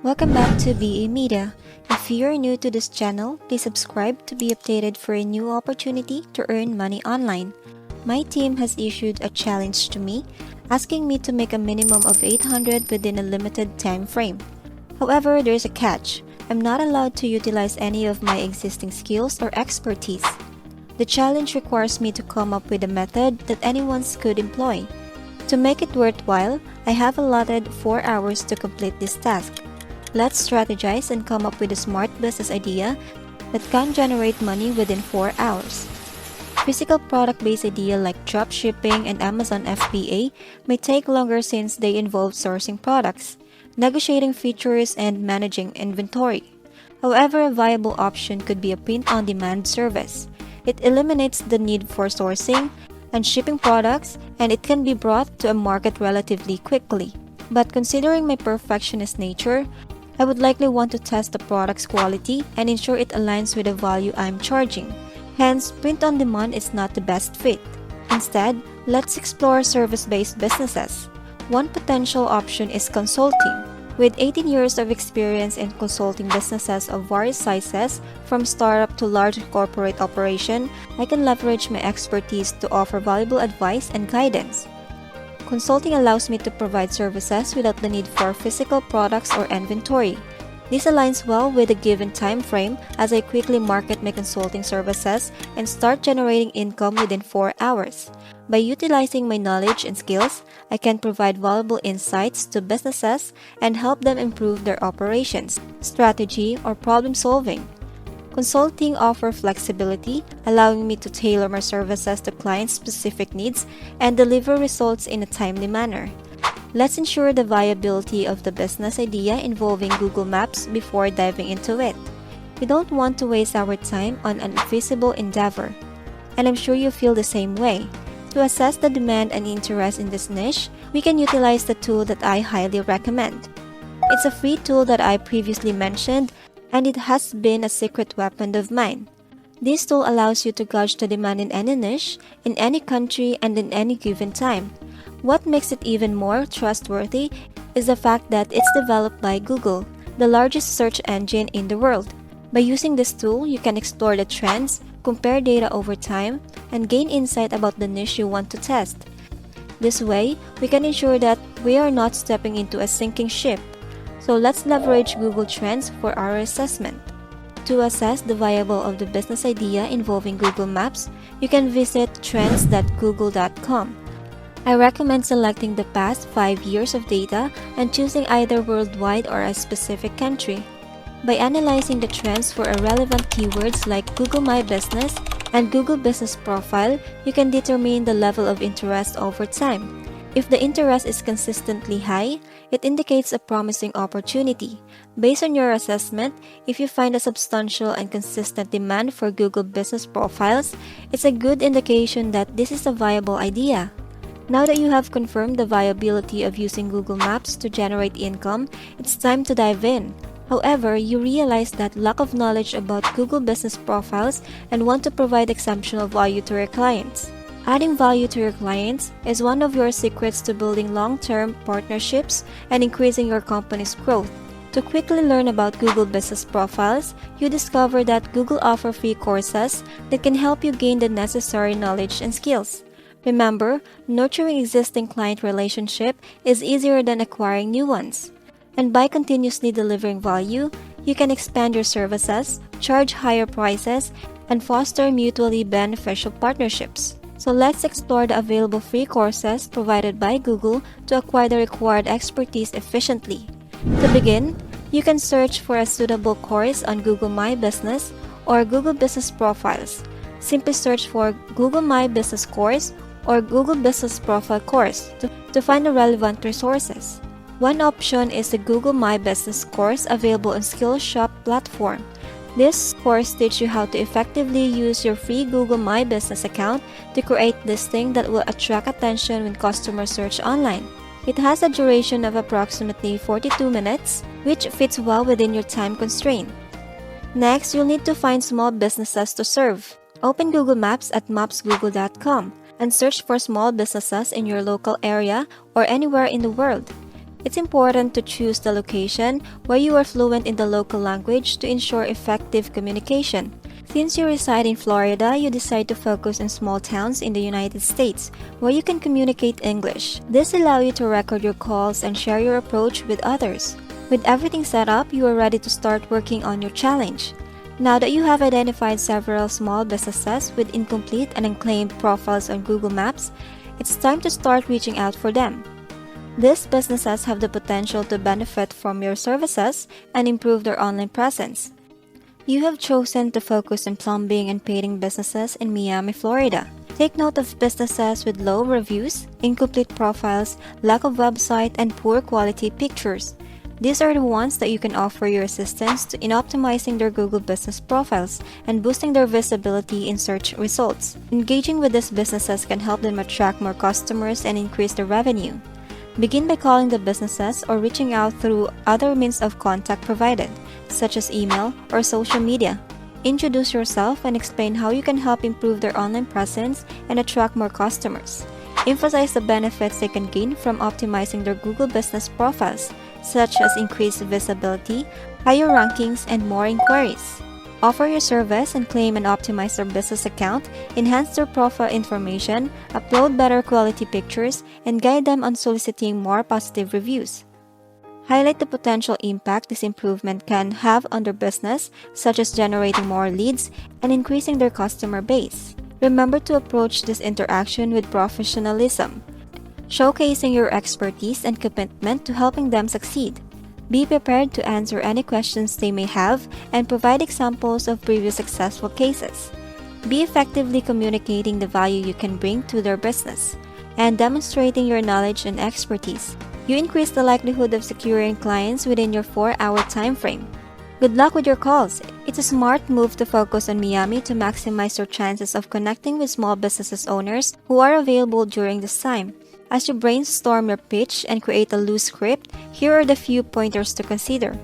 Welcome back to BA Media. If you're new to this channel, please subscribe to be updated for a new opportunity to earn money online. My team has issued a challenge to me, asking me to make a minimum of 800 within a limited time frame. However, there's a catch. I'm not allowed to utilize any of my existing skills or expertise. The challenge requires me to come up with a method that anyone could employ. To make it worthwhile, I have allotted 4 hours to complete this task. Let's strategize and come up with a smart business idea that can generate money within 4 hours. Physical product-based idea like drop shipping and Amazon FBA may take longer since they involve sourcing products, negotiating features, and managing inventory. However, a viable option could be a print-on-demand service. It eliminates the need for sourcing and shipping products, and it can be brought to a market relatively quickly. But considering my perfectionist nature, I would likely want to test the product's quality and ensure it aligns with the value I'm charging. Hence, print-on-demand is not the best fit. Instead, let's explore service-based businesses. One potential option is consulting. With 18 years of experience in consulting businesses of various sizes, from startup to large corporate operation, I can leverage my expertise to offer valuable advice and guidance. Consulting allows me to provide services without the need for physical products or inventory. This aligns well with a given time frame as I quickly market my consulting services and start generating income within 4 hours. By utilizing my knowledge and skills, I can provide valuable insights to businesses and help them improve their operations, strategy, or problem solving. Consulting offers flexibility, allowing me to tailor my services to clients' specific needs and deliver results in a timely manner. Let's ensure the viability of the business idea involving Google Maps before diving into it. We don't want to waste our time on an infeasible endeavor, and I'm sure you feel the same way. To assess the demand and interest in this niche, we can utilize the tool that I highly recommend. It's a free tool that I previously mentioned, and it has been a secret weapon of mine. This tool allows you to gauge the demand in any niche, in any country, and in any given time. What makes it even more trustworthy is the fact that it's developed by Google, the largest search engine in the world. By using this tool, you can explore the trends, compare data over time, and gain insight about the niche you want to test. This way, we can ensure that we are not stepping into a sinking ship. So let's leverage Google Trends for our assessment. To assess the viability of the business idea involving Google Maps, you can visit trends.google.com. I recommend selecting the past 5 years of data and choosing either worldwide or a specific country. By analyzing the trends for relevant keywords like Google My Business and Google Business Profile, you can determine the level of interest over time. If the interest is consistently high, it indicates a promising opportunity. Based on your assessment, if you find a substantial and consistent demand for Google Business Profiles, it's a good indication that this is a viable idea. Now that you have confirmed the viability of using Google Maps to generate income, it's time to dive in. However, you realize that lack of knowledge about Google Business Profiles and want to provide exceptional value to your clients. Adding value to your clients is one of your secrets to building long-term partnerships and increasing your company's growth. To quickly learn about Google Business Profiles, you discover that Google offers free courses that can help you gain the necessary knowledge and skills. Remember, nurturing existing client relationships is easier than acquiring new ones. And by continuously delivering value, you can expand your services, charge higher prices, and foster mutually beneficial partnerships. So let's explore the available free courses provided by Google to acquire the required expertise efficiently. To begin, you can search for a suitable course on Google My Business or Google Business Profiles. Simply search for Google My Business Course or Google Business Profile course to find the relevant resources. One option is the Google My Business course available on Skillshop platform. This course teaches you how to effectively use your free Google My Business account to create listings that will attract attention when customers search online. It has a duration of approximately 42 minutes, which fits well within your time constraint. Next, you'll need to find small businesses to serve. Open Google Maps at mapsgoogle.com and search for small businesses in your local area or anywhere in the world. It's important to choose the location where you are fluent in the local language to ensure effective communication. Since you reside in Florida, you decide to focus on small towns in the United States where you can communicate English. This allows you to record your calls and share your approach with others. With everything set up, you are ready to start working on your challenge. Now that you have identified several small businesses with incomplete and unclaimed profiles on Google Maps, it's time to start reaching out for them. These businesses have the potential to benefit from your services and improve their online presence. You have chosen to focus on plumbing and painting businesses in Miami, Florida. Take note of businesses with low reviews, incomplete profiles, lack of website, and poor quality pictures. These are the ones that you can offer your assistance in optimizing their Google business profiles and boosting their visibility in search results. Engaging with these businesses can help them attract more customers and increase their revenue. Begin by calling the businesses or reaching out through other means of contact provided, such as email or social media. Introduce yourself and explain how you can help improve their online presence and attract more customers. Emphasize the benefits they can gain from optimizing their Google business profiles, such as increased visibility, higher rankings, and more inquiries. Offer your service and claim and optimize their business account, enhance their profile information, upload better quality pictures, and guide them on soliciting more positive reviews. Highlight the potential impact this improvement can have on their business, such as generating more leads and increasing their customer base. Remember to approach this interaction with professionalism, showcasing your expertise and commitment to helping them succeed. Be prepared to answer any questions they may have and provide examples of previous successful cases. Be effectively communicating the value you can bring to their business and demonstrating your knowledge and expertise. You increase the likelihood of securing clients within your 4-hour time frame. Good luck with your calls. It's a smart move to focus on Miami to maximize your chances of connecting with small business owners who are available during this time. As you brainstorm your pitch and create a loose script, here are the few pointers to consider.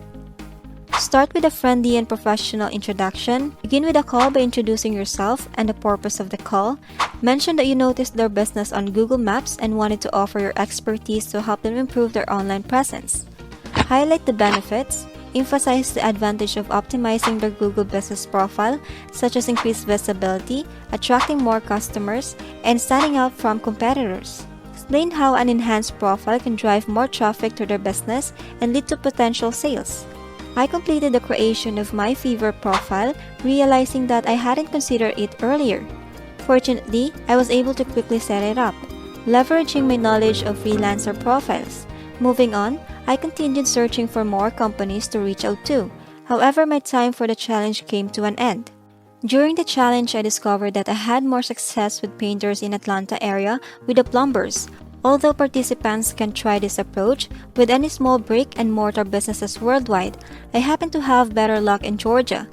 Start with a friendly and professional introduction. Begin with a call by introducing yourself and the purpose of the call. Mention that you noticed their business on Google Maps and wanted to offer your expertise to help them improve their online presence. Highlight the benefits. Emphasize the advantage of optimizing their Google business profile, such as increased visibility, attracting more customers, and standing out from competitors. Explain how an enhanced profile can drive more traffic to their business and lead to potential sales. I completed the creation of my Fever profile, realizing that I hadn't considered it earlier. Fortunately, I was able to quickly set it up, leveraging my knowledge of freelancer profiles. Moving on, I continued searching for more companies to reach out to. However, my time for the challenge came to an end. During the challenge, I discovered that I had more success with painters in Atlanta area with the plumbers. Although participants can try this approach with any small brick and mortar businesses worldwide, I happen to have better luck in Georgia.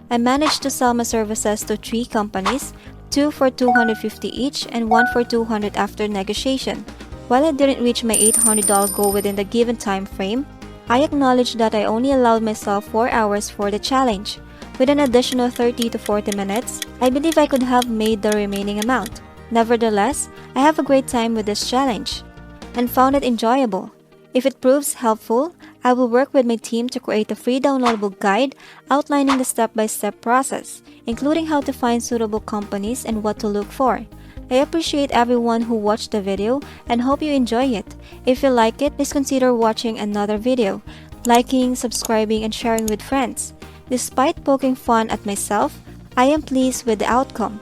I managed to sell my services to 3 companies, 2 for $250 each and 1 for $200 after negotiation. While I didn't reach my $800 goal within the given time frame, I acknowledge that I only allowed myself 4 hours for the challenge. With an additional 30 to 40 minutes, I believe I could have made the remaining amount. Nevertheless, I have a great time with this challenge and found it enjoyable. If it proves helpful, I will work with my team to create a free downloadable guide outlining the step-by-step process, including how to find suitable companies and what to look for. I appreciate everyone who watched the video and hope you enjoy it. If you like it, please consider watching another video, liking, subscribing, and sharing with friends. Despite poking fun at myself, I am pleased with the outcome.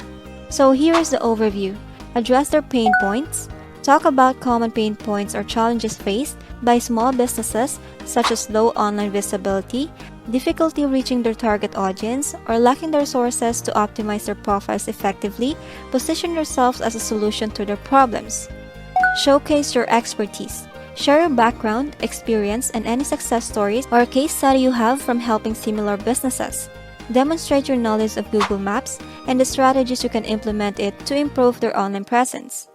So here is the overview. Address their pain points. Talk about common pain points or challenges faced by small businesses such as low online visibility, difficulty reaching their target audience, or lacking the resources to optimize their profiles effectively. Position yourselves as a solution to their problems. Showcase your expertise. Share your background, experience, and any success stories or case study you have from helping similar businesses. Demonstrate your knowledge of Google Maps and the strategies you can implement it to improve their online presence.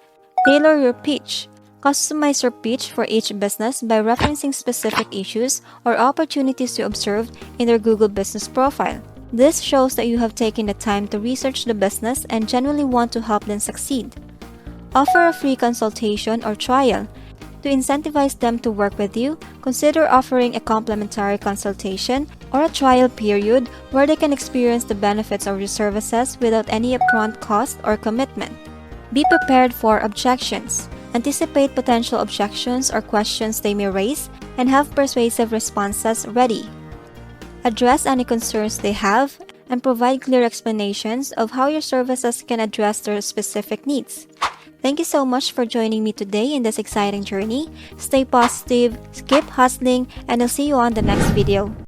Tailor your pitch. Customize your pitch for each business by referencing specific issues or opportunities you observed in their Google business profile. This shows that you have taken the time to research the business and genuinely want to help them succeed. Offer a free consultation or trial. To incentivize them to work with you, consider offering a complimentary consultation or a trial period where they can experience the benefits of your services without any upfront cost or commitment. Be prepared for objections. Anticipate potential objections or questions they may raise and have persuasive responses ready. Address any concerns they have and provide clear explanations of how your services can address their specific needs. Thank you so much for joining me today in this exciting journey. Stay positive, keep hustling, and I'll see you on the next video.